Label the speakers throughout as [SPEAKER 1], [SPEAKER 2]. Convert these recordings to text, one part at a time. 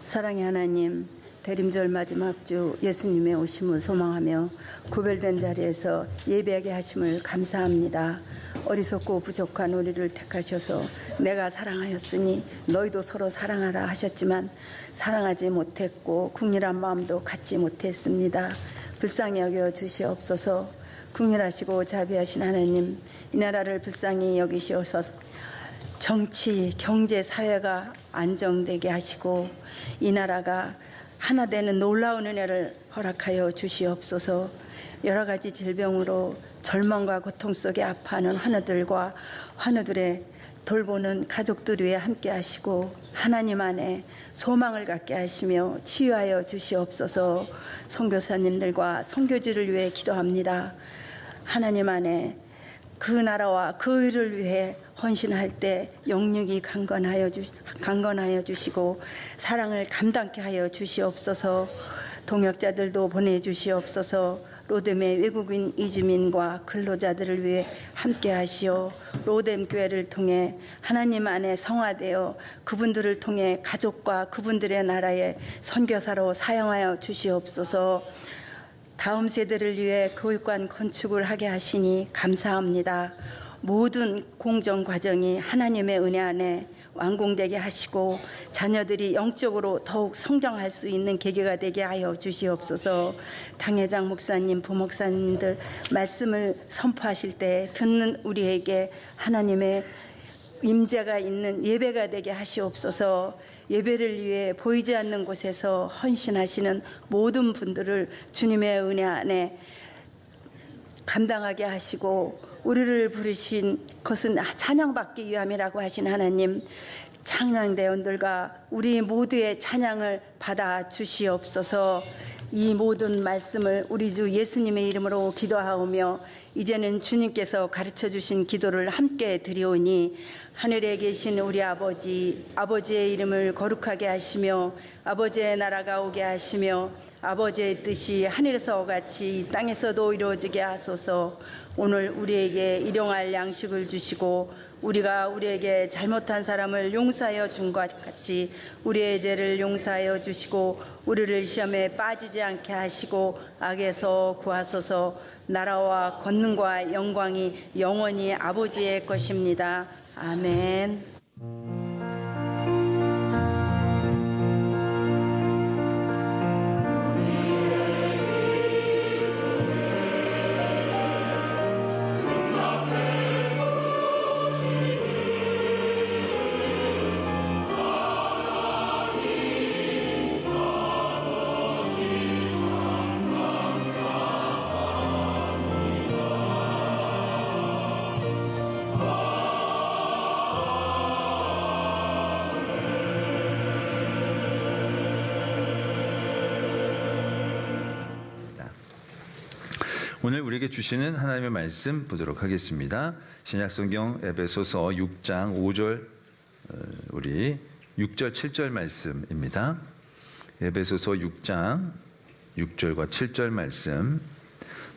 [SPEAKER 1] 사랑의 하나님, 대림절 마지막 주 예수님의 오심을 소망하며 구별된 자리에서 예배하게 하심을 감사합니다. 어리석고 부족한 우리를 택하셔서 내가 사랑하였으니 너희도 서로 사랑하라 하셨지만 사랑하지 못했고 국률한 마음도 갖지 못했습니다. 불쌍히 여겨 주시옵소서. 국률하시고 자비하신 하나님, 이 나라를 불쌍히 여기시어서 정치, 경제, 사회가 안정되게 하시고 이 나라가 하나 되는 놀라운 은혜를 허락하여 주시옵소서. 여러 가지 질병으로 절망과 고통 속에 아파하는 환우들과 환우들의 돌보는 가족들 위해 함께 하시고 하나님 안에 소망을 갖게 하시며 치유하여 주시옵소서. 선교사님들과 선교지를 위해 기도합니다. 하나님 안에 그 나라와 그 일을 위해 헌신할 때 영육이 강건하여 주시고 사랑을 감당케 하여 주시옵소서. 동역자들도 보내주시옵소서. 로뎀의 외국인 이주민과 근로자들을 위해 함께 하시어 로뎀 교회를 통해 하나님 안에 성화되어 그분들을 통해 가족과 그분들의 나라의 선교사로 사용하여 주시옵소서. 다음 세대를 위해 교육관 건축을 하게 하시니 감사합니다. 모든 공정 과정이 하나님의 은혜 안에 완공되게 하시고 자녀들이 영적으로 더욱 성장할 수 있는 계기가 되게 하여 주시옵소서. 당회장 목사님, 부목사님들 말씀을 선포하실 때 듣는 우리에게 하나님의 임재가 있는 예배가 되게 하시옵소서. 예배를 위해 보이지 않는 곳에서 헌신하시는 모든 분들을 주님의 은혜 안에 감당하게 하시고 우리를 부르신 것은 찬양받기 위함이라고 하신 하나님, 찬양대원들과 우리 모두의 찬양을 받아 주시옵소서. 이 모든 말씀을 우리 주 예수님의 이름으로 기도하오며 이제는 주님께서 가르쳐 주신 기도를 함께 드리오니 하늘에 계신 우리 아버지의 이름을 거룩하게 하시며 아버지의 나라가 오게 하시며 아버지의 뜻이 하늘에서 같이 땅에서도 이루어지게 하소서. 오늘 우리에게 일용할 양식을 주시고 우리가 우리에게 잘못한 사람을 용서하여 준 것 같이 우리의 죄를 용서하여 주시고 우리를 시험에 빠지지 않게 하시고 악에서 구하소서. 나라와 권능과 영광이 영원히 아버지의 것입니다. 아멘.
[SPEAKER 2] 오늘 우리에게 주시는 하나님의 말씀 보도록 하겠습니다. 신약성경 에베소서 6장 5절 우리 6절 7절 말씀입니다. 에베소서 6장 6절과 7절 말씀,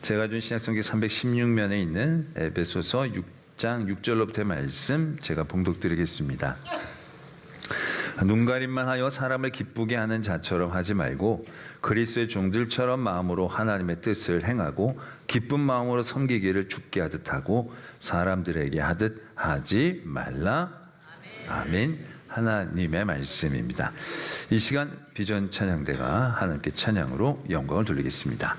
[SPEAKER 2] 제가 준 신약성경 316면에 있는 에베소서 6장 6절로부터의 말씀 제가 봉독드리겠습니다. 눈가림만 하여 사람을 기쁘게 하는 자처럼 하지 말고 그리스도의 종들처럼 마음으로 하나님의 뜻을 행하고 기쁜 마음으로 섬기기를 주께 하듯 하고 사람들에게 하듯 하지 말라. 아멘. 하나님의 말씀입니다. 이 시간 비전 찬양대가 하나님께 찬양으로 영광을 돌리겠습니다.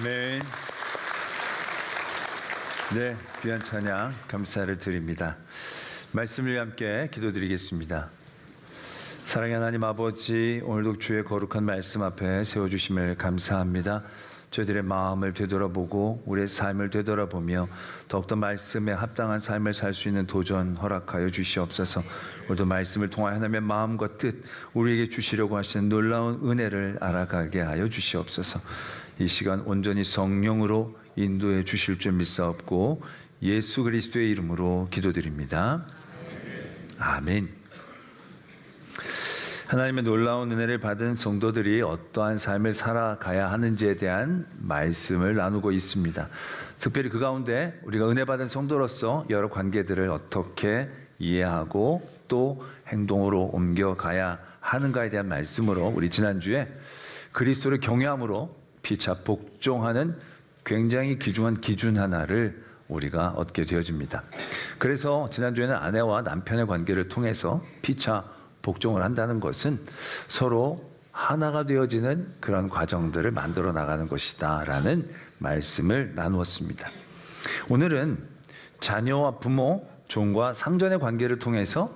[SPEAKER 2] 아멘. 네, 귀한 찬양 감사를 드립니다. 말씀을 함께 기도드리겠습니다. 사랑의 하나님 아버지, 오늘도 주의 거룩한 말씀 앞에 세워주심을 감사합니다. 저희들의 마음을 되돌아보고 우리의 삶을 되돌아보며 더욱더 말씀에 합당한 삶을 살 수 있는 도전 허락하여 주시옵소서. 오늘도 말씀을 통하여 하나님의 마음과 뜻, 우리에게 주시려고 하시는 놀라운 은혜를 알아가게 하여 주시옵소서. 이 시간 온전히 성령으로 인도해 주실 줄 믿사옵고 예수 그리스도의 이름으로 기도드립니다. 아멘. 하나님의 놀라운 은혜를 받은 성도들이 어떠한 삶을 살아가야 하는지에 대한 말씀을 나누고 있습니다. 특별히 그 가운데 우리가 은혜 받은 성도로서 여러 관계들을 어떻게 이해하고 또 행동으로 옮겨가야 하는가에 대한 말씀으로 우리 지난주에 그리스도를 경외함으로 피차 복종하는 굉장히 귀중한 기준 하나를 우리가 얻게 되어집니다. 그래서 지난주에는 아내와 남편의 관계를 통해서 피차 복종을 한다는 것은 서로 하나가 되어지는 그런 과정들을 만들어 나가는 것이다 라는 말씀을 나누었습니다. 오늘은 자녀와 부모, 종과 상전의 관계를 통해서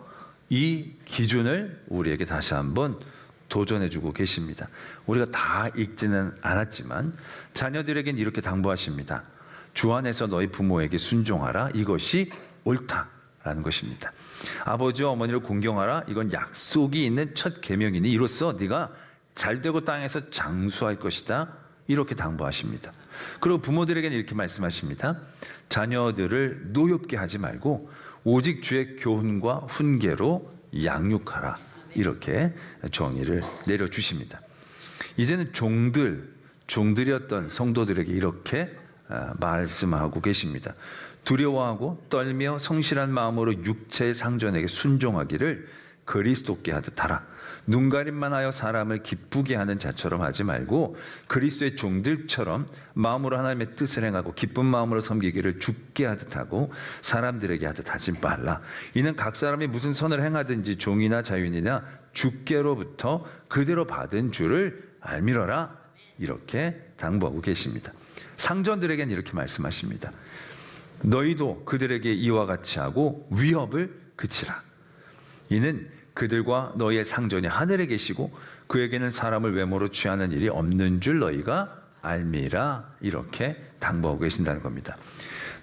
[SPEAKER 2] 이 기준을 우리에게 다시 한번 도전해 주고 계십니다. 우리가 다 읽지는 않았지만 자녀들에겐 이렇게 당부하십니다. 주 안에서 너희 부모에게 순종하라. 이것이 옳다라는 것입니다. 아버지와 어머니를 공경하라. 이건 약속이 있는 첫 계명이니 이로써 네가 잘되고 땅에서 장수할 것이다. 이렇게 당부하십니다. 그리고 부모들에게는 이렇게 말씀하십니다. 자녀들을 노엽게 하지 말고 오직 주의 교훈과 훈계로 양육하라. 이렇게 정의를 내려주십니다. 이제는 종들이었던 성도들에게 이렇게 말씀하고 계십니다. 두려워하고 떨며 성실한 마음으로 육체의 상전에게 순종하기를 그리스도께 하듯 하라. 눈가림만 하여 사람을 기쁘게 하는 자처럼 하지 말고 그리스도의 종들처럼 마음으로 하나님의 뜻을 행하고 기쁜 마음으로 섬기기를 주께 하듯 하고 사람들에게 하듯 하지 말라. 이는 각 사람이 무슨 선을 행하든지 종이나 자유인이나 주께로부터 그대로 받은 줄을 알미러라. 이렇게 당부하고 계십니다. 상전들에게는 이렇게 말씀하십니다. 너희도 그들에게 이와 같이 하고 위협을 그치라. 이는 그들과 너희의 상전이 하늘에 계시고 그에게는 사람을 외모로 취하는 일이 없는 줄 너희가 알미라. 이렇게 당부하고 계신다는 겁니다.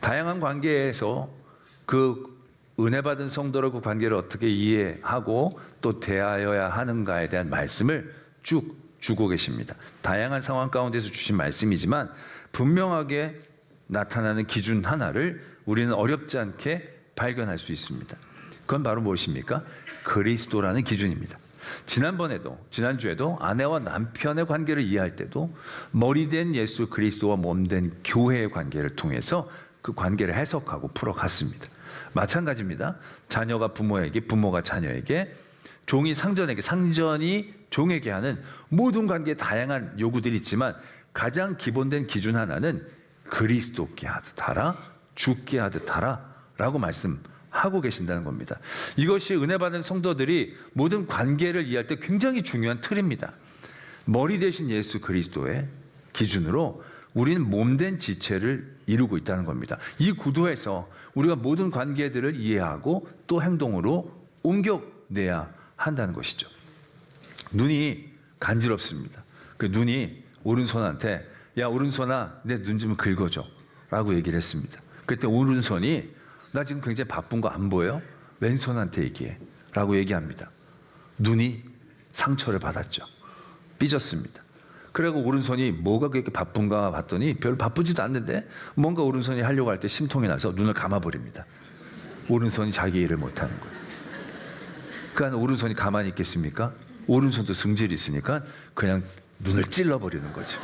[SPEAKER 2] 다양한 관계에서 그 은혜 받은 성도로 그 관계를 어떻게 이해하고 또 대하여야 하는가에 대한 말씀을 쭉 주고 계십니다. 다양한 상황 가운데서 주신 말씀이지만 분명하게 나타나는 기준 하나를 우리는 어렵지 않게 발견할 수 있습니다. 그건 바로 무엇입니까? 그리스도라는 기준입니다. 지난주에도 아내와 남편의 관계를 이해할 때도 머리된 예수 그리스도와 몸된 교회의 관계를 통해서 그 관계를 해석하고 풀어갔습니다. 마찬가지입니다. 자녀가 부모에게, 부모가 자녀에게, 종이 상전에게, 상전이 종에게 하는 모든 관계에 다양한 요구들이 있지만 가장 기본된 기준 하나는 그리스도께 하듯 하라, 주께 하듯 하라 라고 말씀하고 계신다는 겁니다. 이것이 은혜 받은 성도들이 모든 관계를 이해할 때 굉장히 중요한 틀입니다. 머리 대신 예수 그리스도의 기준으로 우리는 몸된 지체를 이루고 있다는 겁니다. 이 구도에서 우리가 모든 관계들을 이해하고 또 행동으로 옮겨내야 한다는 것이죠. 눈이 간지럽습니다. 그 눈이 오른손한테 야 오른손아 내 눈 좀 긁어줘 라고 얘기를 했습니다. 그때 오른손이 나 지금 굉장히 바쁜 거 안 보여? 왼손한테 얘기해 라고 얘기합니다. 눈이 상처를 받았죠. 삐졌습니다. 그리고 오른손이 뭐가 그렇게 바쁜가 봤더니 별로 바쁘지도 않는데 뭔가 오른손이 하려고 할 때 심통이 나서 눈을 감아버립니다. 오른손이 자기 일을 못하는 거예요. 그러니까 오른손이 가만히 있겠습니까? 오른손도 승질이 있으니까 그냥 눈을 찔러버리는 거죠.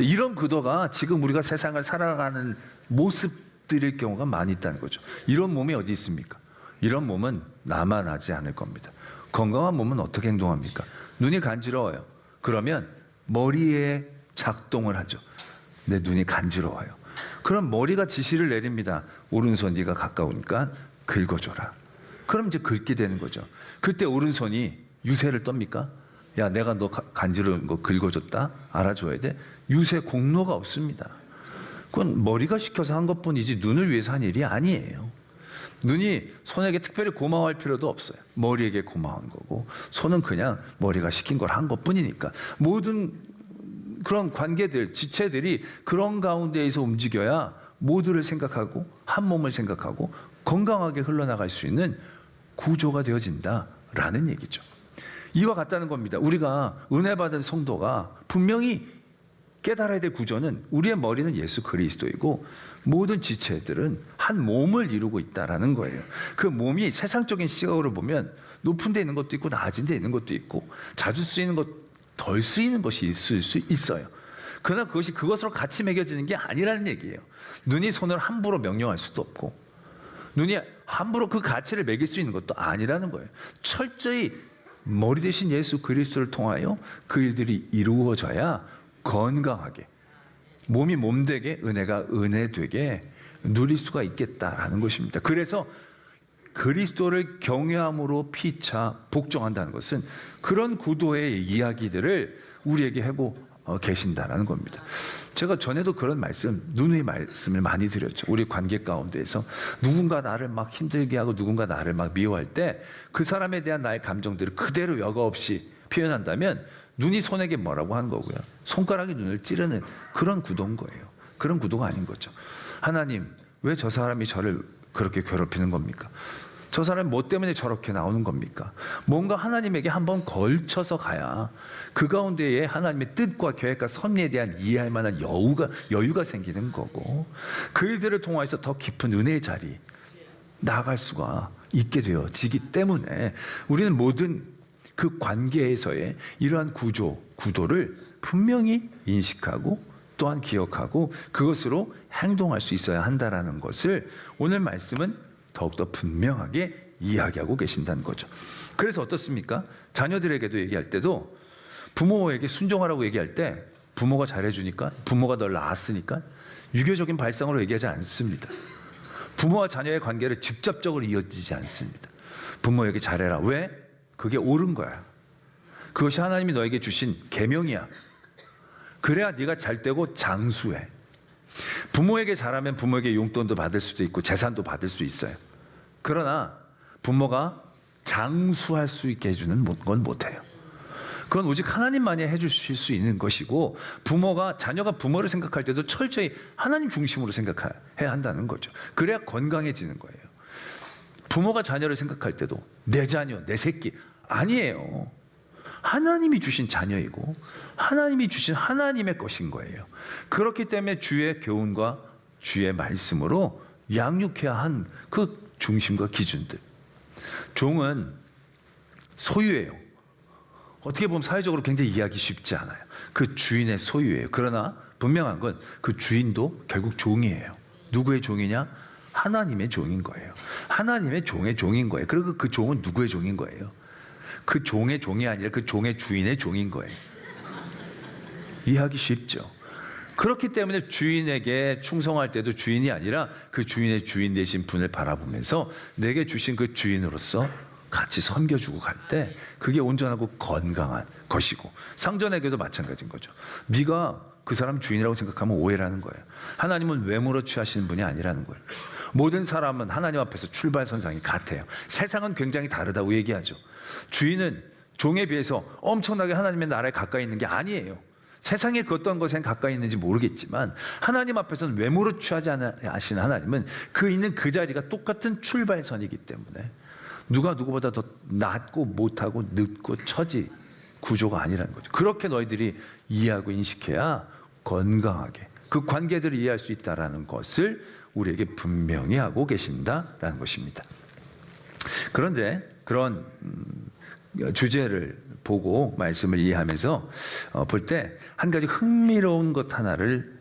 [SPEAKER 2] 이런 구도가 지금 우리가 세상을 살아가는 모습들일 경우가 많이 있다는 거죠. 이런 몸이 어디 있습니까? 이런 몸은 나만 하지 않을 겁니다. 건강한 몸은 어떻게 행동합니까? 눈이 간지러워요. 그러면 머리에 작동을 하죠. 내 눈이 간지러워요. 그럼 머리가 지시를 내립니다. 오른손 네가 가까우니까 긁어줘라. 그럼 이제 긁게 되는 거죠. 그때 오른손이 유세를 떱니까? 야, 내가 너 간지러운 거 긁어줬다? 알아줘야 돼? 유세 공로가 없습니다. 그건 머리가 시켜서 한 것뿐이지 눈을 위해서 한 일이 아니에요. 눈이 손에게 특별히 고마워할 필요도 없어요. 머리에게 고마운 거고, 손은 그냥 머리가 시킨 걸 한 것뿐이니까. 모든 그런 관계들, 지체들이 그런 가운데에서 움직여야 모두를 생각하고 한 몸을 생각하고 건강하게 흘러나갈 수 있는 구조가 되어진다라는 얘기죠. 이와 같다는 겁니다. 우리가 은혜 받은 성도가 분명히 깨달아야 될 구조는 우리의 머리는 예수 그리스도이고 모든 지체들은 한 몸을 이루고 있다라는 거예요. 그 몸이 세상적인 시각으로 보면 높은 데 있는 것도 있고 낮은 데 있는 것도 있고 자주 쓰이는 것, 덜 쓰이는 것이 있을 수 있어요. 그러나 그것이 그것으로 같이 매겨지는 게 아니라는 얘기예요. 눈이 손을 함부로 명령할 수도 없고 눈이 함부로 그 가치를 매길 수 있는 것도 아니라는 거예요. 철저히 머리 대신 예수 그리스도를 통하여 그 일들이 이루어져야 건강하게 몸이 몸되게 은혜가 은혜되게 누릴 수가 있겠다라는 것입니다. 그래서 그리스도를 경외함으로 피차 복종한다는 것은 그런 구도의 이야기들을 우리에게 하고 계신다라는 겁니다. 제가 전에도 그런 말씀, 누누이 말씀을 많이 드렸죠. 우리 관계 가운데에서 누군가 나를 막 힘들게 하고 누군가 나를 막 미워할 때 그 사람에 대한 나의 감정들을 그대로 여과 없이 표현한다면 눈이 손에게 뭐라고 하는 거고요. 손가락이 눈을 찌르는 그런 구도인 거예요. 그런 구도가 아닌 거죠. 하나님, 왜 저 사람이 저를 그렇게 괴롭히는 겁니까? 저 사람이 뭐 때문에 저렇게 나오는 겁니까? 뭔가 하나님에게 한번 걸쳐서 가야 그 가운데에 하나님의 뜻과 계획과 섭리에 대한 이해할 만한 여유가 생기는 거고 그 일들을 통해서 더 깊은 은혜의 자리 나아갈 수가 있게 되어지기 때문에 우리는 모든 그 관계에서의 이러한 구도를 분명히 인식하고 또한 기억하고 그것으로 행동할 수 있어야 한다라는 것을 오늘 말씀은 더욱더 분명하게 이야기하고 계신다는 거죠. 그래서 어떻습니까? 자녀들에게도 얘기할 때도 부모에게 순종하라고 얘기할 때 부모가 잘해주니까 부모가 널 낳았으니까 유교적인 발상으로 얘기하지 않습니다. 부모와 자녀의 관계를 직접적으로 이어지지 않습니다. 부모에게 잘해라. 왜? 그게 옳은 거야. 그것이 하나님이 너에게 주신 계명이야. 그래야 네가 잘 되고 장수해. 부모에게 잘하면 부모에게 용돈도 받을 수도 있고 재산도 받을 수 있어요. 그러나 부모가 장수할 수 있게 해주는 건 못해요. 그건 오직 하나님만이 해주실 수 있는 것이고 자녀가 부모를 생각할 때도 철저히 하나님 중심으로 생각해야 한다는 거죠. 그래야 건강해지는 거예요. 부모가 자녀를 생각할 때도 내 자녀, 내 새끼 아니에요. 하나님이 주신 자녀이고 하나님이 주신 하나님의 것인 거예요. 그렇기 때문에 주의 교훈과 주의 말씀으로 양육해야 한 그 중심과 기준들. 종은 소유예요. 어떻게 보면 사회적으로 굉장히 이해하기 쉽지 않아요. 그 주인의 소유예요. 그러나 분명한 건 그 주인도 결국 종이에요. 누구의 종이냐? 하나님의 종인 거예요. 하나님의 종의 종인 거예요. 그리고 그 종은 누구의 종인 거예요? 그 종의 종이 아니라 그 종의 주인의 종인 거예요. 이해하기 쉽죠. 그렇기 때문에 주인에게 충성할 때도 주인이 아니라 그 주인의 주인 되신 분을 바라보면서 내게 주신 그 주인으로서 같이 섬겨주고 갈 때 그게 온전하고 건강한 것이고 상전에게도 마찬가지인 거죠. 네가 그 사람 주인이라고 생각하면 오해라는 거예요. 하나님은 외모로 취하시는 분이 아니라는 거예요. 모든 사람은 하나님 앞에서 출발선상이 같아요. 세상은 굉장히 다르다고 얘기하죠. 주인은 종에 비해서 엄청나게 하나님의 나라에 가까이 있는 게 아니에요. 세상에 그 어떤 것엔 가까이 있는지 모르겠지만 하나님 앞에서는 외모로 취하지 않으신 하나님은 그 있는 그 자리가 똑같은 출발선이기 때문에 누가 누구보다 더 낮고 못하고 늦고 처지 구조가 아니라는 거죠. 그렇게 너희들이 이해하고 인식해야 건강하게 그 관계들을 이해할 수 있다는 것을 우리에게 분명히 하고 계신다라는 것입니다. 그런데 그런 주제를 보고 말씀을 이해하면서 볼 때 한 가지 흥미로운 것 하나를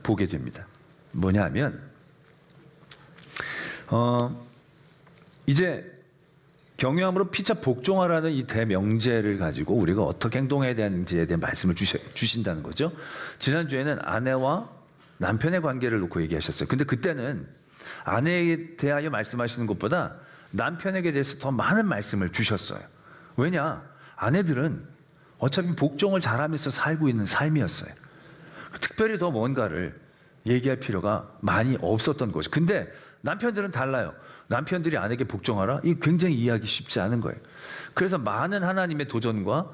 [SPEAKER 2] 보게 됩니다. 뭐냐 하면 이제 경외함으로 피차 복종하라는 이 대명제를 가지고 우리가 어떻게 행동해야 되는지에 대한 말씀을 주신다는 거죠. 지난주에는 아내와 남편의 관계를 놓고 얘기하셨어요. 근데 그때는 아내에 대하여 말씀하시는 것보다 남편에게 대해서 더 많은 말씀을 주셨어요. 왜냐? 아내들은 어차피 복종을 잘하면서 살고 있는 삶이었어요. 특별히 더 뭔가를 얘기할 필요가 많이 없었던 거죠. 근데 남편들은 달라요. 남편들이 아내에게 복종하라? 이 굉장히 이해하기 쉽지 않은 거예요. 그래서 많은 하나님의 도전과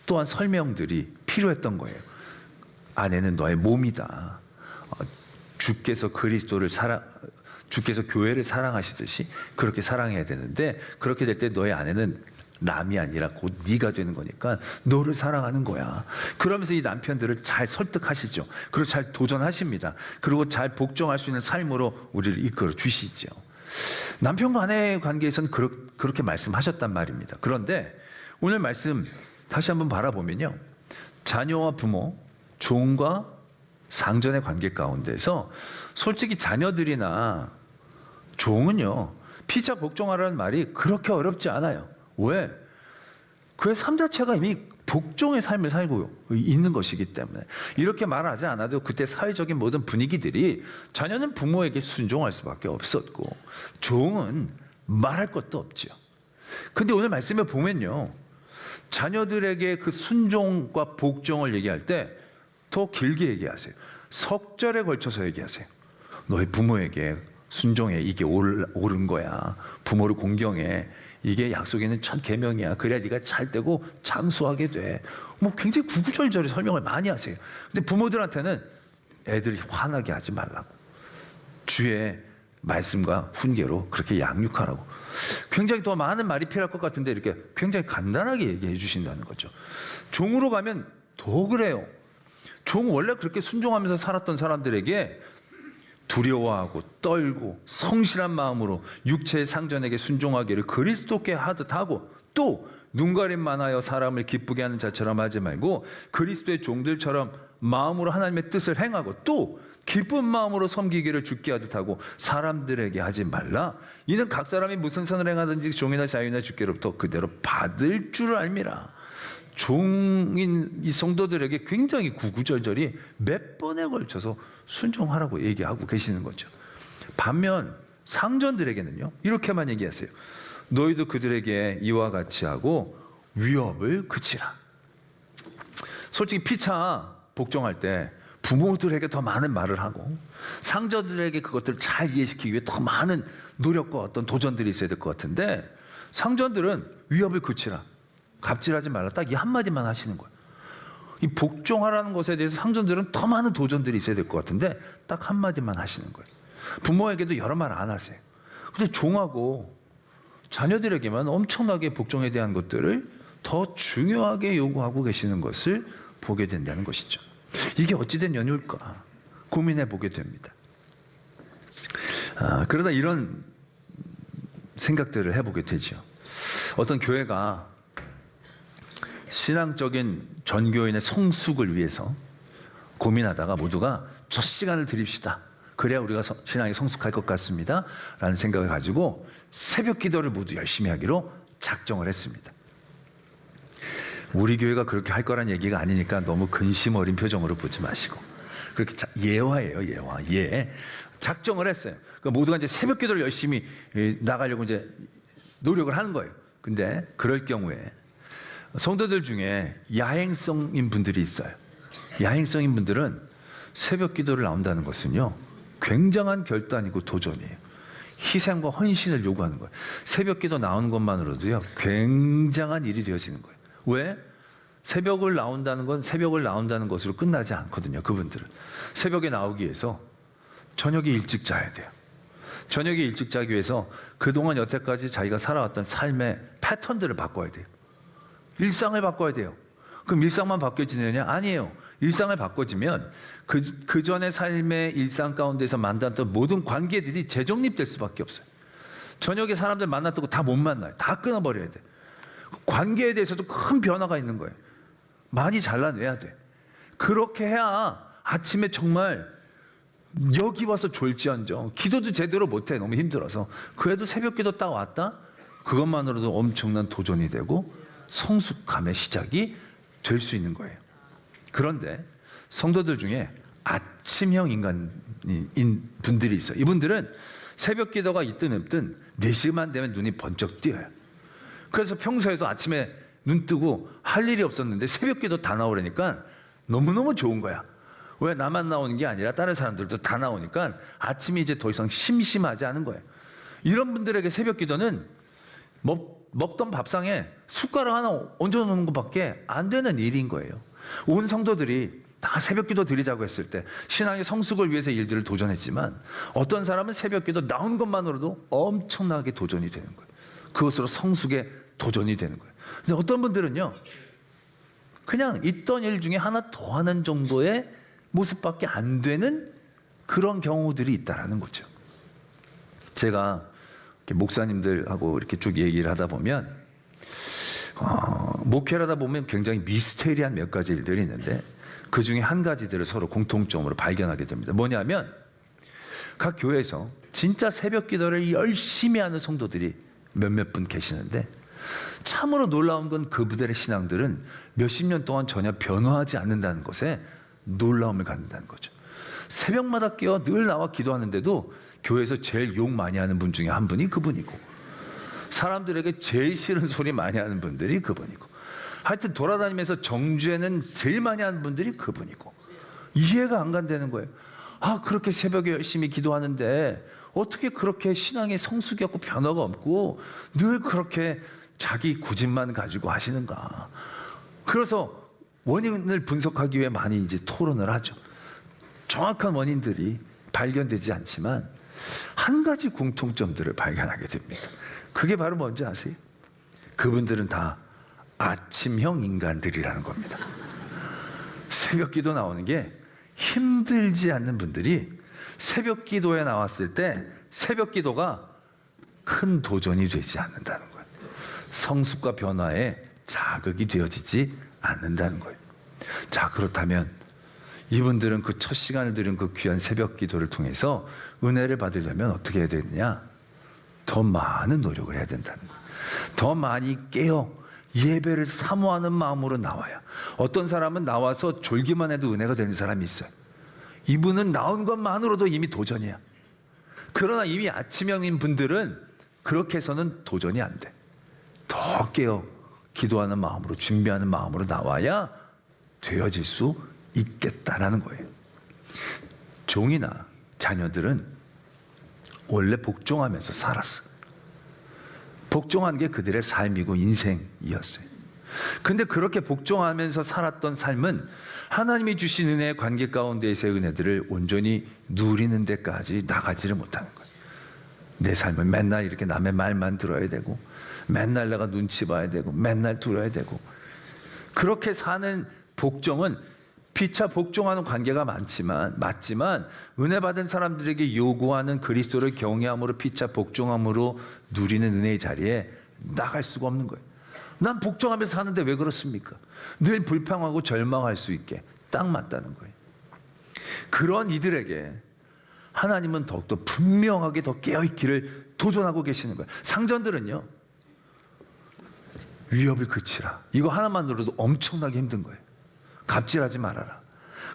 [SPEAKER 2] 또한 설명들이 필요했던 거예요. 아내는 너의 몸이다. 주께서 주께서 교회를 사랑하시듯이 그렇게 사랑해야 되는데, 그렇게 될 때 너의 아내는 남이 아니라 곧 네가 되는 거니까 너를 사랑하는 거야. 그러면서 이 남편들을 잘 설득하시죠. 그리고 잘 도전하십니다. 그리고 잘 복종할 수 있는 삶으로 우리를 이끌어 주시죠. 남편과 아내의 관계에서는 그렇게 말씀하셨단 말입니다. 그런데 오늘 말씀 다시 한번 바라보면요, 자녀와 부모, 종과 상전의 관계 가운데서 솔직히 자녀들이나 종은요, 피차 복종하라는 말이 그렇게 어렵지 않아요. 왜? 그의 삶 자체가 이미 복종의 삶을 살고 있는 것이기 때문에 이렇게 말하지 않아도 그때 사회적인 모든 분위기들이 자녀는 부모에게 순종할 수밖에 없었고 종은 말할 것도 없죠. 근데 오늘 말씀에 보면요, 자녀들에게 그 순종과 복종을 얘기할 때 더 길게 얘기하세요. 석 절에 걸쳐서 얘기하세요. 너희 부모에게 순종해. 이게 옳은 거야. 부모를 공경해. 이게 약속에 있는 첫 계명이야. 그래야 네가 잘 되고 장수하게 돼. 뭐 굉장히 구구절절히 설명을 많이 하세요. 근데 부모들한테는 애들이 화나게 하지 말라고, 주의 말씀과 훈계로 그렇게 양육하라고. 굉장히 더 많은 말이 필요할 것 같은데 이렇게 굉장히 간단하게 얘기해 주신다는 거죠. 종으로 가면 더 그래요. 종 원래 그렇게 순종하면서 살았던 사람들에게 두려워하고 떨고 성실한 마음으로 육체의 상전에게 순종하기를 그리스도께 하듯 하고, 또 눈가림만 하여 사람을 기쁘게 하는 자처럼 하지 말고 그리스도의 종들처럼 마음으로 하나님의 뜻을 행하고, 또 기쁜 마음으로 섬기기를 주께 하듯 하고 사람들에게 하지 말라. 이는 각 사람이 무슨 선을 행하든지 종이나 자유나 주께로부터 그대로 받을 줄 알미라. 종인 이 성도들에게 굉장히 구구절절히 몇 번에 걸쳐서 순종하라고 얘기하고 계시는 거죠. 반면 상전들에게는요, 이렇게만 얘기하세요. 너희도 그들에게 이와 같이 하고 위협을 그치라. 솔직히 피차 복종할 때 부모들에게 더 많은 말을 하고 상전들에게 그것들을 잘 이해시키기 위해 더 많은 노력과 어떤 도전들이 있어야 될 것 같은데, 상전들은 위협을 그치라, 갑질하지 말라, 딱 이 한마디만 하시는 거예요. 이 복종하라는 것에 대해서 상전들은 더 많은 도전들이 있어야 될 것 같은데 딱 한마디만 하시는 거예요. 부모에게도 여러 말 안 하세요. 근데 종하고 자녀들에게만 엄청나게 복종에 대한 것들을 더 중요하게 요구하고 계시는 것을 보게 된다는 것이죠. 이게 어찌된 연유일까 고민해 보게 됩니다. 그러다 이런 생각들을 해보게 되죠. 어떤 교회가 신앙적인 전교인의 성숙을 위해서 고민하다가 모두가 첫 시간을 드립시다. 그래야 우리가 신앙이 성숙할 것 같습니다. 라는 생각을 가지고 새벽 기도를 모두 열심히 하기로 작정을 했습니다. 우리 교회가 그렇게 할 거란 얘기가 아니니까 너무 근심 어린 표정으로 보지 마시고, 그렇게 예화예요, 예화. 예. 작정을 했어요. 그러니까 모두가 이제 새벽 기도를 열심히 나가려고 이제 노력을 하는 거예요. 근데 그럴 경우에 성도들 중에 야행성인 분들이 있어요. 야행성인 분들은 새벽 기도를 나온다는 것은요, 굉장한 결단이고 도전이에요. 희생과 헌신을 요구하는 거예요. 새벽 기도 나오는 것만으로도요, 굉장한 일이 되어지는 거예요. 왜? 새벽을 나온다는 건 새벽을 나온다는 것으로 끝나지 않거든요. 그분들은 새벽에 나오기 위해서 저녁에 일찍 자야 돼요. 저녁에 일찍 자기 위해서 그동안 여태까지 자기가 살아왔던 삶의 패턴들을 바꿔야 돼요. 일상을 바꿔야 돼요. 그럼 일상만 바뀌어지느냐? 아니에요. 일상을 바꿔지면 그 전의 삶의 일상 가운데서 만났던 모든 관계들이 재정립될 수밖에 없어요. 저녁에 사람들 만났던 거 다 못 만나요. 다 끊어버려야 돼. 관계에 대해서도 큰 변화가 있는 거예요. 많이 잘라내야 돼. 그렇게 해야 아침에 정말 여기 와서 졸지언정 기도도 제대로 못해. 너무 힘들어서. 그래도 새벽 기도 딱 왔다? 그것만으로도 엄청난 도전이 되고 성숙함의 시작이 될 수 있는 거예요. 그런데 성도들 중에 아침형 인간인 분들이 있어요. 이분들은 새벽 기도가 있든 없든 4시만 되면 눈이 번쩍 띄어요. 그래서 평소에도 아침에 눈 뜨고 할 일이 없었는데 새벽기도 다 나오려니까 너무너무 좋은 거야. 왜 나만 나오는 게 아니라 다른 사람들도 다 나오니까 아침이 이제 더 이상 심심하지 않은 거예요. 이런 분들에게 새벽기도는 먹던 밥상에 숟가락 하나 얹어놓는 것밖에 안 되는 일인 거예요. 온 성도들이 다 새벽기도 드리자고 했을 때 신앙의 성숙을 위해서 일들을 도전했지만 어떤 사람은 새벽기도 나오는 것만으로도 엄청나게 도전이 되는 거예요. 그것으로 성숙의 도전이 되는 거예요. 근데 어떤 분들은요, 그냥 있던 일 중에 하나 더 하는 정도의 모습밖에 안 되는 그런 경우들이 있다라는 거죠. 제가 목사님들하고 이렇게 쭉 얘기를 하다 보면 목회를 하다 보면 굉장히 미스테리한 몇 가지 일들이 있는데 그 중에 한 가지들을 서로 공통점으로 발견하게 됩니다. 뭐냐면 각 교회에서 진짜 새벽 기도를 열심히 하는 성도들이 몇몇 분 계시는데 참으로 놀라운 건 그분들의 신앙들은 몇십 년 동안 전혀 변화하지 않는다는 것에 놀라움을 갖는다는 거죠. 새벽마다 깨어 늘 나와 기도하는데도 교회에서 제일 욕 많이 하는 분 중에 한 분이 그분이고 사람들에게 제일 싫은 소리 많이 하는 분들이 그분이고 하여튼 돌아다니면서 정죄는 제일 많이 하는 분들이 그분이고 이해가 안 간다는 거예요. 그렇게 새벽에 열심히 기도하는데 어떻게 그렇게 신앙의 성숙이 없고 변화가 없고 늘 그렇게 자기 고집만 가지고 하시는가. 그래서 원인을 분석하기 위해 많이 이제 토론을 하죠. 정확한 원인들이 발견되지 않지만 한 가지 공통점들을 발견하게 됩니다. 그게 바로 뭔지 아세요? 그분들은 다 아침형 인간들이라는 겁니다. 새벽 기도 나오는 게 힘들지 않는 분들이 새벽 기도에 나왔을 때 새벽 기도가 큰 도전이 되지 않는다는 거예요. 성숙과 변화에 자극이 되어지지 않는다는 거예요. 자, 그렇다면 이분들은 그 첫 시간을 들인 그 귀한 새벽 기도를 통해서 은혜를 받으려면 어떻게 해야 되느냐? 더 많은 노력을 해야 된다는 거예요. 더 많이 깨어 예배를 사모하는 마음으로 나와야. 어떤 사람은 나와서 졸기만 해도 은혜가 되는 사람이 있어요. 이분은 나온 것만으로도 이미 도전이야. 그러나 이미 아침형인 분들은 그렇게 해서는 도전이 안 돼. 더 깨어 기도하는 마음으로, 준비하는 마음으로 나와야 되어질 수 있겠다라는 거예요. 종이나 자녀들은 원래 복종하면서 살았어. 복종하는 게 그들의 삶이고 인생이었어요. 근데 그렇게 복종하면서 살았던 삶은 하나님이 주신 은혜의 관계 가운데에서의 은혜들을 온전히 누리는 데까지 나가지를 못하는 거예요. 내 삶은 맨날 이렇게 남의 말만 들어야 되고 맨날 내가 눈치 봐야 되고 맨날 들어야 되고 그렇게 사는 복종은 피차 복종하는 관계가 맞지만 은혜 받은 사람들에게 요구하는 그리스도를 경외함으로 피차 복종함으로 누리는 은혜의 자리에 나갈 수가 없는 거예요. 난 복종하면서 사는데 왜 그렇습니까? 늘 불평하고 절망할 수 있게 딱 맞다는 거예요. 그런 이들에게 하나님은 더욱더 분명하게 더 깨어있기를 도전하고 계시는 거예요. 상전들은요, 위협을 그치라. 이거 하나만으로도 엄청나게 힘든 거예요. 갑질하지 말아라.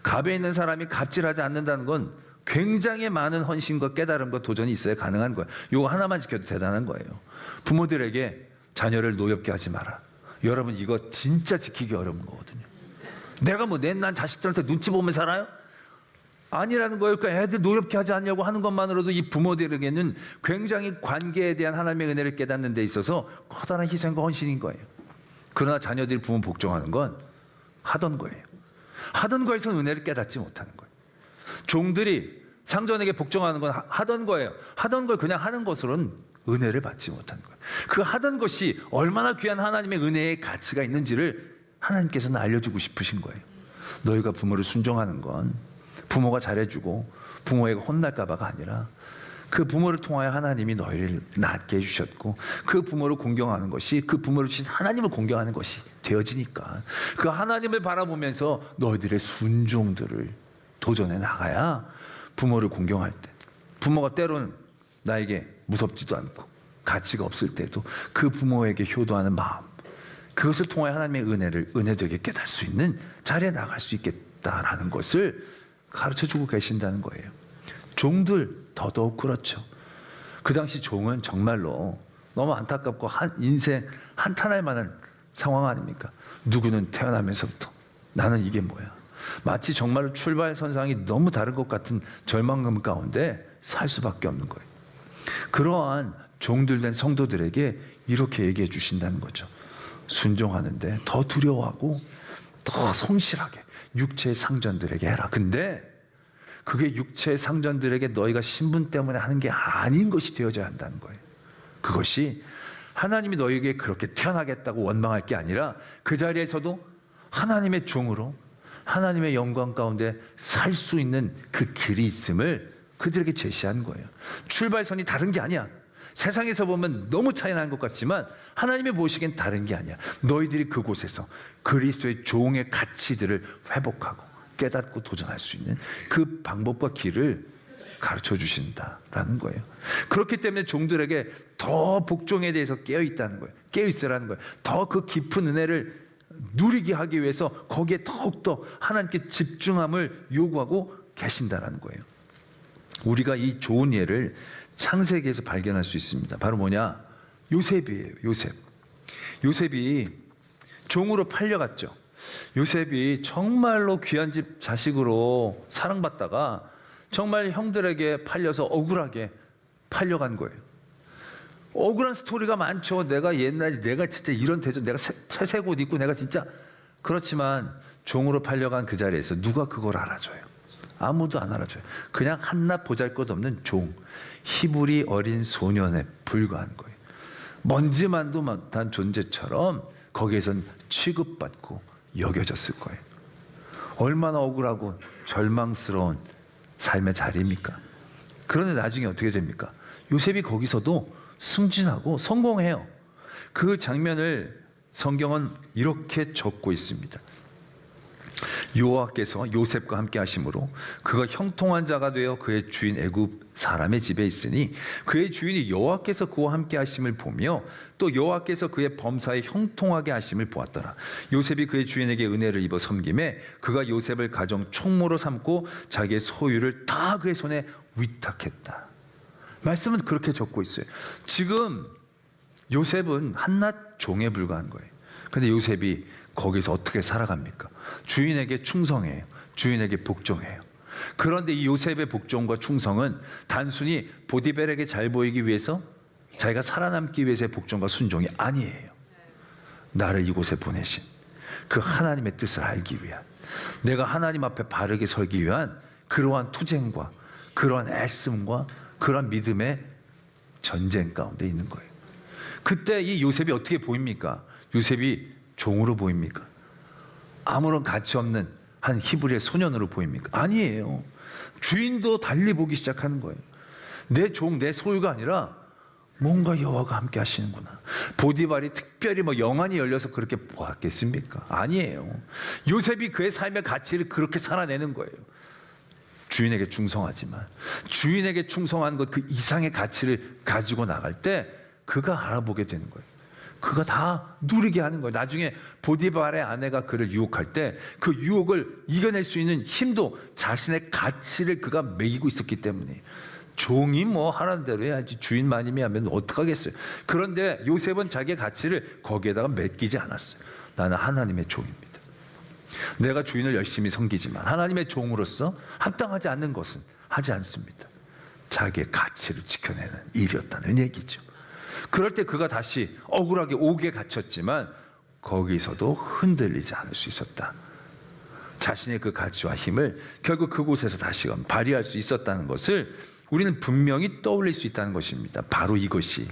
[SPEAKER 2] 갑에 있는 사람이 갑질하지 않는다는 건 굉장히 많은 헌신과 깨달음과 도전이 있어야 가능한 거예요. 이거 하나만 지켜도 대단한 거예요. 부모들에게 자녀를 노엽게 하지 마라. 여러분, 이거 진짜 지키기 어려운 거거든요. 내가 난 자식들한테 눈치 보면 살아요? 아니라는 거예요. 그러니까 애들 노엽게 하지 않냐고 하는 것만으로도 이 부모들에게는 굉장히 관계에 대한 하나님의 은혜를 깨닫는 데 있어서 커다란 희생과 헌신인 거예요. 그러나 자녀들이 부모 복종하는 건 하던 거예요. 하던 거에서 은혜를 깨닫지 못하는 거예요. 종들이 상전에게 복종하는 건 하던 거예요. 하던 걸 그냥 하는 것으로는 은혜를 받지 못하는 거예요. 그 하던 것이 얼마나 귀한 하나님의 은혜의 가치가 있는지를 하나님께서는 알려주고 싶으신 거예요. 너희가 부모를 순종하는 건 부모가 잘해주고 부모에게 혼날까 봐가 아니라 그 부모를 통하여 하나님이 너희를 낫게 해주셨고 그 부모를 공경하는 것이 그 부모를 주신 하나님을 공경하는 것이 되어지니까 그 하나님을 바라보면서 너희들의 순종들을 도전해 나가야 부모를 공경할 때 부모가 때로는 나에게 무섭지도 않고 가치가 없을 때도 그 부모에게 효도하는 마음 그것을 통하여 하나님의 은혜되게 깨달을 수 있는 자리에 나갈 수 있겠다라는 것을 가르쳐주고 계신다는 거예요. 종들 더더욱 그렇죠. 그 당시 종은 정말로 너무 안타깝고 인생 한탄할 만한 상황 아닙니까? 누구는 태어나면서부터 나는 이게 뭐야? 마치 정말로 출발선상이 너무 다른 것 같은 절망감 가운데 살 수밖에 없는 거예요. 그러한 종들된 성도들에게 이렇게 얘기해 주신다는 거죠. 순종하는데 더 두려워하고 더 성실하게 육체의 상전들에게 해라. 근데 그게 육체의 상전들에게 너희가 신분 때문에 하는 게 아닌 것이 되어져야 한다는 거예요. 그것이 하나님이 너희에게 그렇게 태어나겠다고 원망할 게 아니라 그 자리에서도 하나님의 종으로 하나님의 영광 가운데 살 수 있는 그 길이 있음을 그들에게 제시한 거예요. 출발선이 다른 게 아니야. 세상에서 보면 너무 차이 나는 것 같지만 하나님이 보시기엔 다른 게 아니야. 너희들이 그곳에서 그리스도의 종의 가치들을 회복하고 깨닫고 도전할 수 있는 그 방법과 길을 가르쳐 주신다라는 거예요. 그렇기 때문에 종들에게 더 복종에 대해서 깨어 있다는 거예요. 깨어 있으라는 거예요. 더 그 깊은 은혜를 누리게 하기 위해서 거기에 더욱더 하나님께 집중함을 요구하고 계신다라는 거예요. 우리가 이 좋은 예를 창세기에서 발견할 수 있습니다. 바로 뭐냐? 요셉이에요. 요셉이 종으로 팔려갔죠. 요셉이 정말로 귀한 집 자식으로 사랑받다가 정말 형들에게 팔려서 억울하게 팔려간 거예요. 억울한 스토리가 많죠. 내가 옛날에 내가 진짜 이런 대접, 내가 채색 옷 입고 내가 진짜 그렇지만 종으로 팔려간 그 자리에서 누가 그걸 알아줘요? 아무도 안 알아줘요. 그냥 한낱 보잘것없는 종, 히브리 어린 소년에 불과한 거예요. 먼지만도 못한 존재처럼 거기에선 취급받고 여겨졌을 거예요. 얼마나 억울하고 절망스러운 삶의 자리입니까? 그런데 나중에 어떻게 됩니까? 요셉이 거기서도 승진하고 성공해요. 그 장면을 성경은 이렇게 적고 있습니다. 여호와께서 요셉과 함께 하심으로 그가 형통한 자가 되어 그의 주인 애굽 사람의 집에 있으니 그의 주인이 여호와께서 그와 함께 하심을 보며 또 여호와께서 그의 범사에 형통하게 하심을 보았더라. 요셉이 그의 주인에게 은혜를 입어 섬김에 그가 요셉을 가정 총무로 삼고 자기의 소유를 다 그의 손에 위탁했다. 말씀은 그렇게 적고 있어요. 지금 요셉은 한낱 종에 불과한 거예요. 그런데 요셉이 거기서 어떻게 살아갑니까? 주인에게 충성해요. 주인에게 복종해요. 그런데 이 요셉의 복종과 충성은 단순히 보디벨에게 잘 보이기 위해서 자기가 살아남기 위해서의 복종과 순종이 아니에요. 나를 이곳에 보내신 그 하나님의 뜻을 알기 위한, 내가 하나님 앞에 바르게 서기 위한 그러한 투쟁과 그러한 애씀과 그러한 믿음의 전쟁 가운데 있는 거예요. 그때 이 요셉이 어떻게 보입니까? 요셉이 종으로 보입니까? 아무런 가치 없는 한 히브리의 소년으로 보입니까? 아니에요. 주인도 달리 보기 시작하는 거예요. 내 종, 내 소유가 아니라 뭔가 여호와가 함께 하시는구나. 보디발이 특별히 영안이 열려서 그렇게 보았겠습니까? 아니에요. 요셉이 그의 삶의 가치를 그렇게 살아내는 거예요. 주인에게 충성하지만 주인에게 충성한 것 그 이상의 가치를 가지고 나갈 때 그가 알아보게 되는 거예요. 그가 다 누리게 하는 거예요. 나중에 보디발의 아내가 그를 유혹할 때 그 유혹을 이겨낼 수 있는 힘도 자신의 가치를 그가 매기고 있었기 때문에 종이 하라는 대로 해야지 주인 마님이 하면 어떡하겠어요. 그런데 요셉은 자기의 가치를 거기에다가 맡기지 않았어요. 나는 하나님의 종입니다. 내가 주인을 열심히 섬기지만 하나님의 종으로서 합당하지 않는 것은 하지 않습니다. 자기의 가치를 지켜내는 일이었다는 얘기죠. 그럴 때 그가 다시 억울하게 옥에 갇혔지만 거기서도 흔들리지 않을 수 있었다. 자신의 그 가치와 힘을 결국 그곳에서 다시금 발휘할 수 있었다는 것을 우리는 분명히 떠올릴 수 있다는 것입니다. 바로 이것이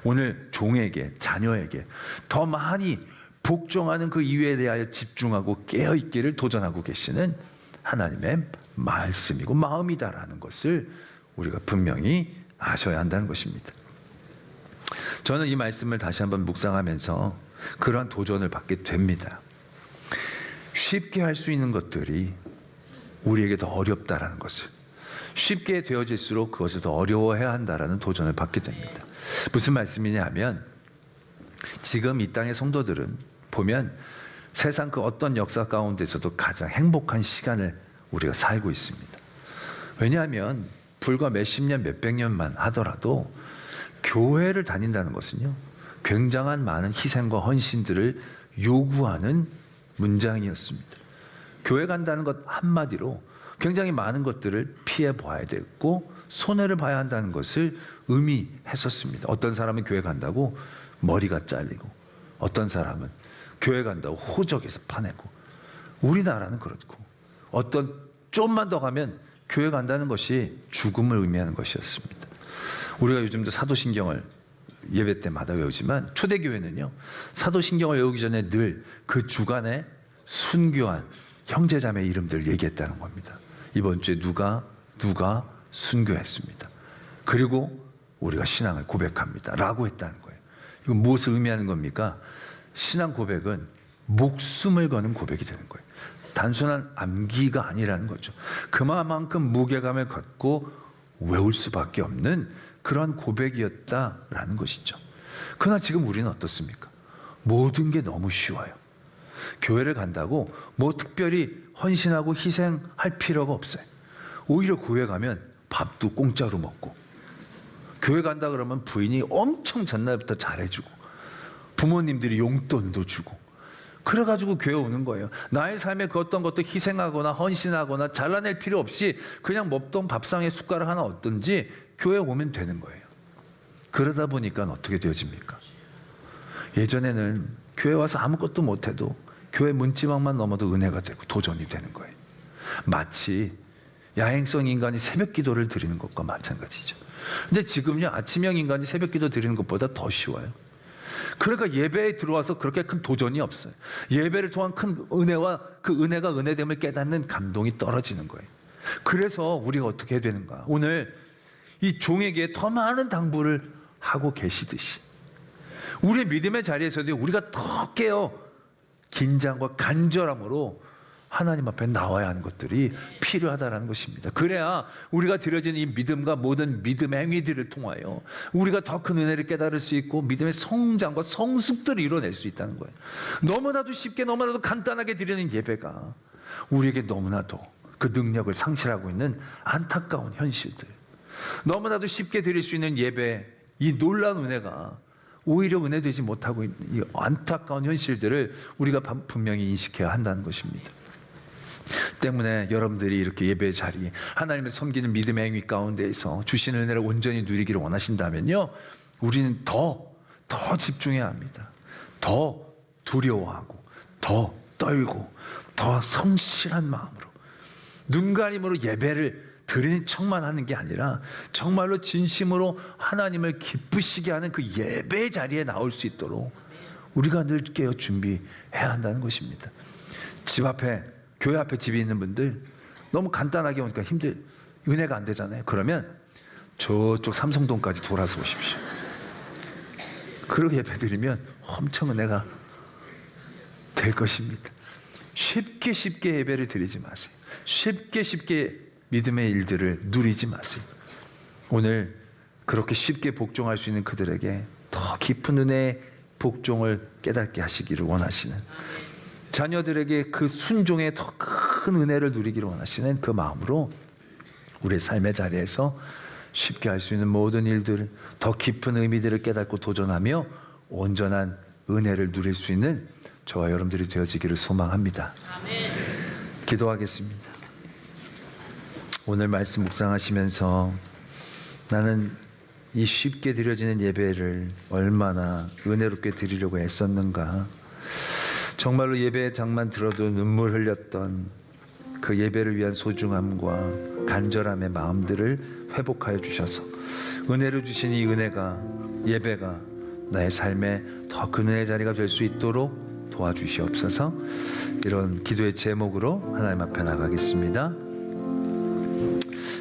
[SPEAKER 2] 오늘 종에게, 자녀에게 더 많이 복종하는 그 이유에 대하여 집중하고 깨어있기를 도전하고 계시는 하나님의 말씀이고 마음이다라는 것을 우리가 분명히 아셔야 한다는 것입니다. 저는 이 말씀을 다시 한번 묵상하면서 그러한 도전을 받게 됩니다. 쉽게 할 수 있는 것들이 우리에게 더 어렵다라는 것을, 쉽게 되어질수록 그것을 더 어려워해야 한다라는 도전을 받게 됩니다. 무슨 말씀이냐 하면 지금 이 땅의 성도들은 보면 세상 그 어떤 역사 가운데서도 가장 행복한 시간을 우리가 살고 있습니다. 왜냐하면 불과 몇십 년, 몇백 년만 하더라도 교회를 다닌다는 것은요, 굉장한 많은 희생과 헌신들을 요구하는 문장이었습니다. 교회 간다는 것 한마디로 굉장히 많은 것들을 피해 보아야 됐고 손해를 봐야 한다는 것을 의미했었습니다. 어떤 사람은 교회 간다고 머리가 잘리고, 어떤 사람은 교회 간다고 호적에서 파내고, 우리나라는 그렇고, 어떤 좀만 더 가면 교회 간다는 것이 죽음을 의미하는 것이었습니다. 우리가 요즘도 사도신경을 예배 때마다 외우지만 초대교회는요, 사도신경을 외우기 전에 늘 그 주간에 순교한 형제자매 이름들 얘기했다는 겁니다. 이번 주에 누가 순교했습니다. 그리고 우리가 신앙을 고백합니다 라고 했다는 거예요. 이건 무엇을 의미하는 겁니까? 신앙 고백은 목숨을 거는 고백이 되는 거예요. 단순한 암기가 아니라는 거죠. 그만큼 무게감을 갖고 외울 수밖에 없는 그런 고백이었다라는 것이죠. 그러나 지금 우리는 어떻습니까? 모든 게 너무 쉬워요. 교회를 간다고 뭐 특별히 헌신하고 희생할 필요가 없어요. 오히려 교회 가면 밥도 공짜로 먹고, 교회 간다 그러면 부인이 엄청 전날부터 잘해주고, 부모님들이 용돈도 주고, 그래가지고 교회 오는 거예요. 나의 삶에 그 어떤 것도 희생하거나 헌신하거나 잘라낼 필요 없이 그냥 먹던 밥상에 숟가락 하나 얻든지 교회 오면 되는 거예요. 그러다 보니까 어떻게 되어집니까? 예전에는 교회 와서 아무것도 못해도 교회 문지방만 넘어도 은혜가 되고 도전이 되는 거예요. 마치 야행성 인간이 새벽 기도를 드리는 것과 마찬가지죠. 근데 지금요, 아침형 인간이 새벽 기도 드리는 것보다 더 쉬워요. 그러니까 예배에 들어와서 그렇게 큰 도전이 없어요. 예배를 통한 큰 은혜와 그 은혜가 은혜됨을 깨닫는 감동이 떨어지는 거예요. 그래서 우리가 어떻게 해야 되는가? 오늘 이 종에게 더 많은 당부를 하고 계시듯이 우리의 믿음의 자리에서도 우리가 더 깨어 긴장과 간절함으로 하나님 앞에 나와야 하는 것들이 필요하다는 것입니다. 그래야 우리가 드려지는 이 믿음과 모든 믿음의 행위들을 통하여 우리가 더 큰 은혜를 깨달을 수 있고 믿음의 성장과 성숙들을 이뤄낼 수 있다는 거예요. 너무나도 쉽게 너무나도 간단하게 드리는 예배가 우리에게 너무나도 그 능력을 상실하고 있는 안타까운 현실들, 너무나도 쉽게 드릴 수 있는 예배, 이 놀라운 은혜가 오히려 은혜되지 못하고 있는 이 안타까운 현실들을 우리가 분명히 인식해야 한다는 것입니다. 때문에 여러분들이 이렇게 예배 자리, 하나님을 섬기는 믿음의 행위 가운데에서 주시는 은혜를 온전히 누리기를 원하신다면요, 우리는 더 집중해야 합니다. 더 두려워하고, 더 떨고, 더 성실한 마음으로, 눈가림으로 예배를 드리는 척만 하는 게 아니라 정말로 진심으로 하나님을 기쁘시게 하는 그 예배 자리에 나올 수 있도록 우리가 늘 깨어 준비해야 한다는 것입니다. 집 앞에, 교회 앞에 집이 있는 분들 너무 간단하게 오니까 은혜가 안 되잖아요. 그러면 저쪽 삼성동까지 돌아서 오십시오. 그렇게 예배 드리면 엄청 은혜가 될 것입니다. 쉽게 예배를 드리지 마세요. 쉽게 믿음의 일들을 누리지 마세요. 오늘 그렇게 쉽게 복종할 수 있는 그들에게 더 깊은 은혜의 복종을 깨닫게 하시기를 원하시는, 자녀들에게 그 순종의 더 큰 은혜를 누리기를 원하시는 그 마음으로 우리의 삶의 자리에서 쉽게 할 수 있는 모든 일들, 더 깊은 의미들을 깨닫고 도전하며 온전한 은혜를 누릴 수 있는 저와 여러분들이 되어지기를 소망합니다. 아멘. 기도하겠습니다. 오늘 말씀 묵상하시면서 나는 이 쉽게 드려지는 예배를 얼마나 은혜롭게 드리려고 애썼는가, 정말로 예배의 장만 들어도 눈물 흘렸던 그 예배를 위한 소중함과 간절함의 마음들을 회복하여 주셔서 은혜로 주신 이 은혜가, 예배가 나의 삶에 더 큰 은혜의 자리가 될 수 있도록 도와주시옵소서. 이런 기도의 제목으로 하나님 앞에 나가겠습니다.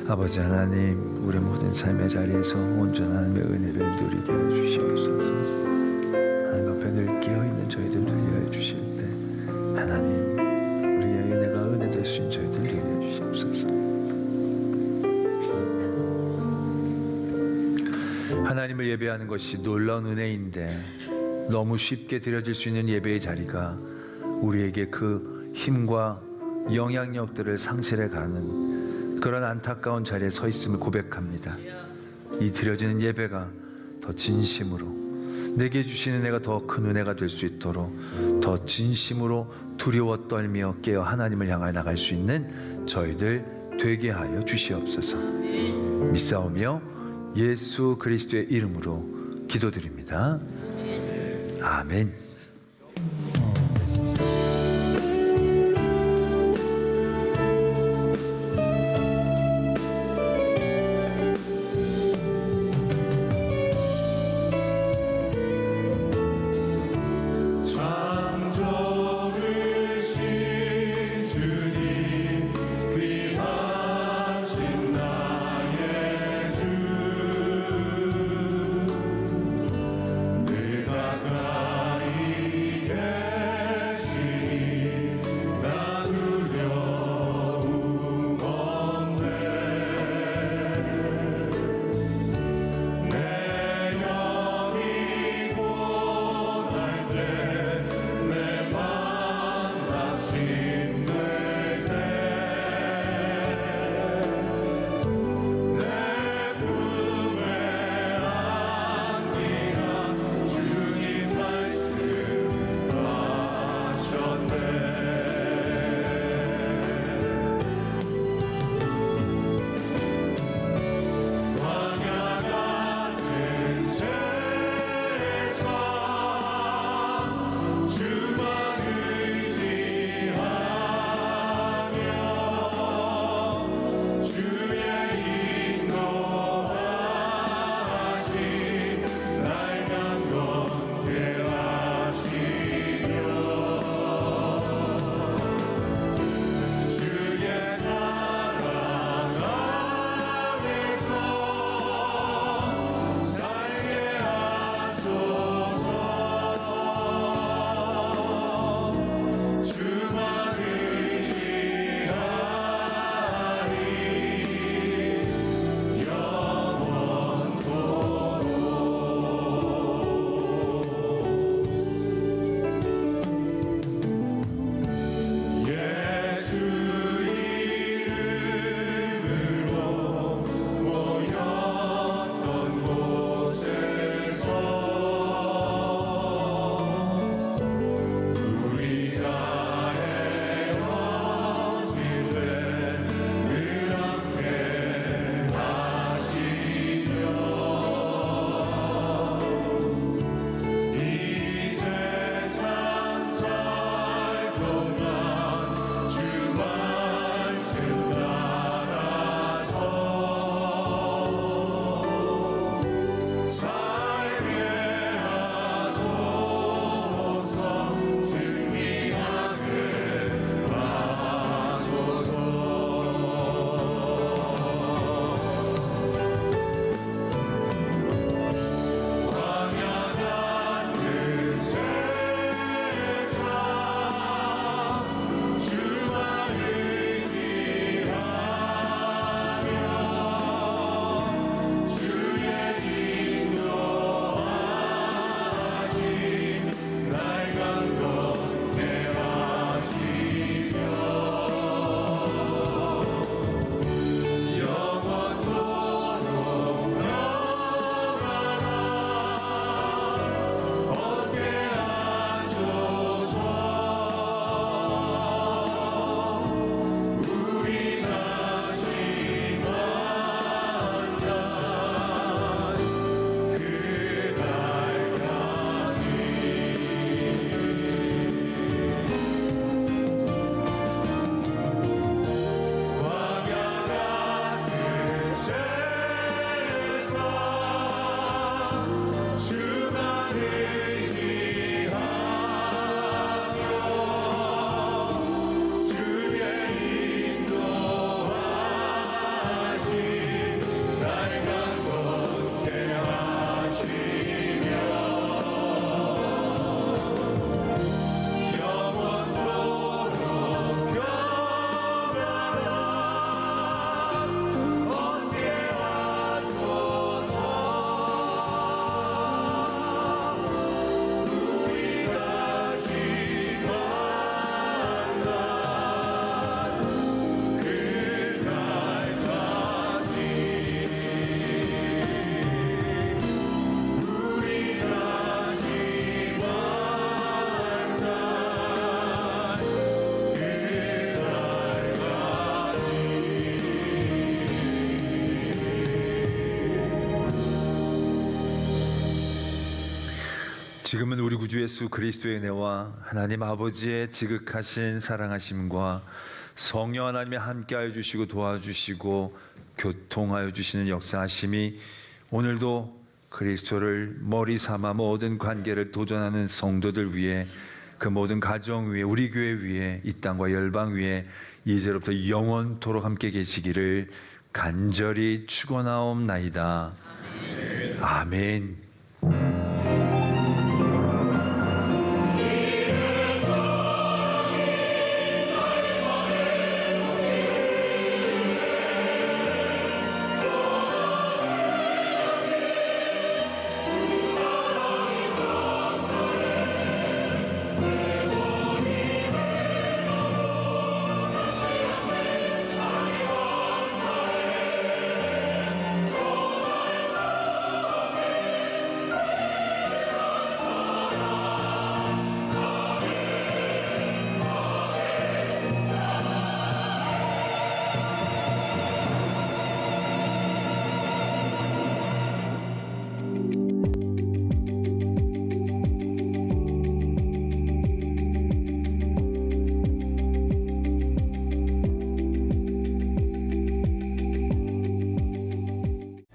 [SPEAKER 2] 아버지 하나님, 우리 모든 삶의 자리에서 온전한 하나님의 은혜를 누리게 해주시옵소서. 하나님 앞에 늘 깨어있는 저희들 누리게 해주실 때 하나님, 우리의 은혜가 은혜 될 수 있는 저희들 누리게 해주시옵소서. 하나님을 예배하는 것이 놀라운 은혜인데 너무 쉽게 드려질 수 있는 예배의 자리가 우리에게 그 힘과 영향력들을 상실해가는 그런 안타까운 자리에 서 있음을 고백합니다. 이 드려지는 예배가 더 진심으로, 내게 주신 은혜가 더 큰 은혜가 될 수 있도록 더 진심으로 두려워 떨며 깨어 하나님을 향하여 나갈 수 있는 저희들 되게 하여 주시옵소서. 믿사오며 예수 그리스도의 이름으로 기도드립니다. 아멘.
[SPEAKER 3] 가까이
[SPEAKER 2] 지금은 우리 구주 예수 그리스도의 은혜와 하나님 아버지의 지극하신 사랑하심과 성령 하나님의 함께하여 주시고 도와주시고 교통하여 주시는 역사하심이 오늘도 그리스도를 머리 삼아 모든 관계를 도전하는 성도들 위해, 그 모든 가정 위에, 우리 교회 위에, 이 땅과 열방 위에 이제로부터 영원토록 함께 계시기를 간절히 축원하옵나이다. 아멘.